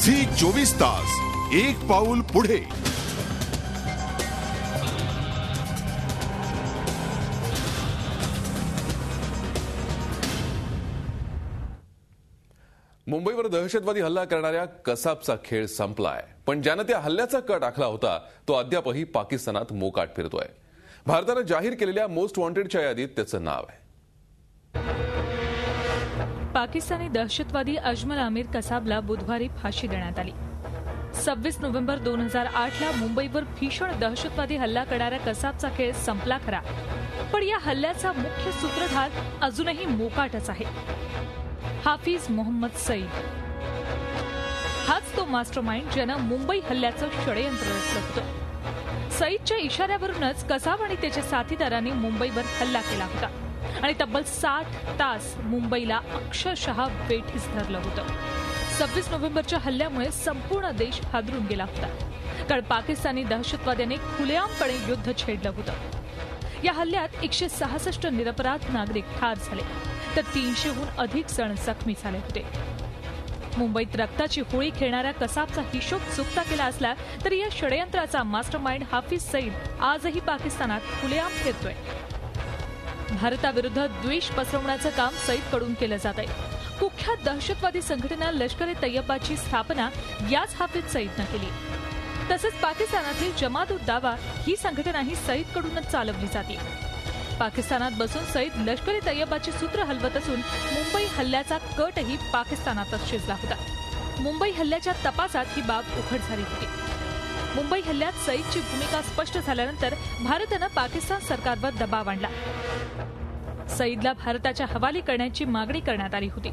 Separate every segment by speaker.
Speaker 1: Zee 24 तास एक पाऊल पुढे।
Speaker 2: मुंबईवर दहशतवादी हल्ला करणाऱ्या कसाबचा खेळ संपलाय, पण ज्यानं त्या हल्ल्याचा कट आखला होता तो अद्यापही पाकिस्तानात मोकाट फिरतोय। भारतानं जाहीर केलेल्या मोस्ट वॉन्टेडच्या यादीत त्याचं नाव आहे।
Speaker 3: पाकिस्तानी दहशतवादी अजमल आमिर कसाबला बुधवारी फाशी देण्यात आली। 26 नोव्हेंबर 2008 ला मुंबईवर भीषण दहशतवादी हल्ला करणाऱ्या कसाबचा खेळ संपला खरा, पण या हल्ल्याचा मुख्य सूत्रधार अजूनही मोकाटच आहे। हाफिज मोहम्मद सईद हाच तो मास्टरमाइंड ज्यानं मुंबई हल्ल्याचं षडयंत्र रचलं होतं। सईदच्या इशाऱ्यावरूनच कसाब आणि त्याच्या साथीदारांनी मुंबईवर हल्ला केला होता आणि तब्बल 60 तास मुंबईला अक्षरशः वेठीस धरलं होतं। 26 नोव्हेंबरच्या हल्ल्यामुळे संपूर्ण देश हादरून गेला होता, कारण पाकिस्तानी दहशतवाद्यांनी खुलेआमपणे युद्ध छेडलं होतं। या हल्ल्यात 166 निरपराध नागरिक ठार झाले, तर 300हून अधिक जण जखमी झाले होते। मुंबईत रक्ताची होळी खेळणाऱ्या कसाबचा हिशोब चुकता केला असला तरी या षडयंत्राचा मास्टरमाइंड हाफिज सईद आजही पाकिस्तानात खुलेआम फिरतोय। भारताविरुद्ध द्वेष पसरवण्याचं काम सईदकडून केलं जात आहे। कुख्यात दहशतवादी संघटना लष्कर-ए-तैयबाची स्थापना याच हाफिज सईदनं केली। तसंच पाकिस्तानातील जमात-उद-दावा ही संघटनाही सईदकडूनच चालवली जाते। पाकिस्तानात बसून सईद लष्कर-ए-तैयबाची सूत्र हलवत असून मुंबई हल्ल्याचा कटही पाकिस्तानातच शिजला होता। मुंबई हल्ल्याच्या तपासात ही बाब उघड झाली होती। मुंबई हल्ल्यात सईदची भूमिका स्पष्ट झाल्यानंतर भारतानं पाकिस्तान सरकारवर दबाव आणला। सईदला भारताच्या हवाली करण्याची मागणी करण्यात आली होती,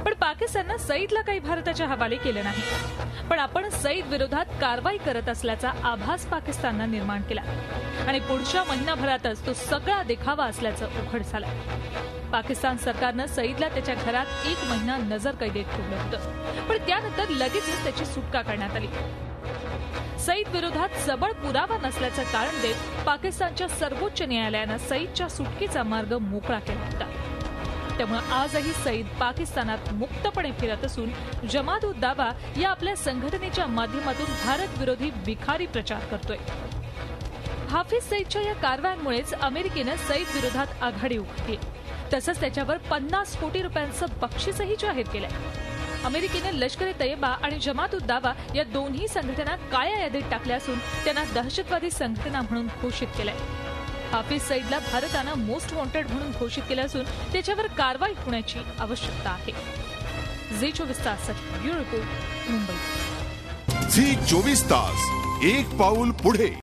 Speaker 3: पण पाकिस्ताननं सईदला काही भारताच्या हवाले केलं नाही। पण आपण सईद विरोधात कारवाई करत असल्याचा आभास पाकिस्ताननं निर्माण केला आणि पुढच्या महिनाभरातच तो सगळा देखावा असल्याचं उघड झालं। पाकिस्तान सरकारनं सईदला त्याच्या घरात 1 महिना नजरकैदेत ठेवलं होतं, पण त्यानंतर लगेचच त्याची सुटका करण्यात आली। सईद विरोधात सबळ पुरावा नसल्याचं कारण देत पाकिस्तानच्या सर्वोच्च न्यायालयानं सईदच्या सुटकेचा मार्ग मोकळा केला होता। त्यामुळे आजही सईद पाकिस्तानात मुक्तपणे फिरत असून जमात-उद-दावा या आपल्या संघटनेच्या माध्यमातून भारत विरोधी विखारी प्रचार करतोय। हाफिज सईदच्या या कारवायांमुळेच अमेरिकेनं सईद विरोधात आघाडी उघडली, तसंच त्याच्यावर 50 कोटी रुपयांचं बक्षीसही जाहीर केलंय। अमेरिकेनं लष्कर-ए-तैयबा आणि जमात-उद-दावा या दोन्ही संघटना काळ्या यादीत टाकल्या असून त्यांना दहशतवादी संघटना म्हणून घोषित केलंय। हाफिज सईदला भारतानं मोस्ट वॉन्टेड म्हणून घोषित केलं असून त्याच्यावर कारवाई होण्याची आवश्यकता आहे। झी 24 ताससाठी ब्युरो रिपोर्ट, मुंबई।
Speaker 1: झी 24 तास एक पाऊल पुढे।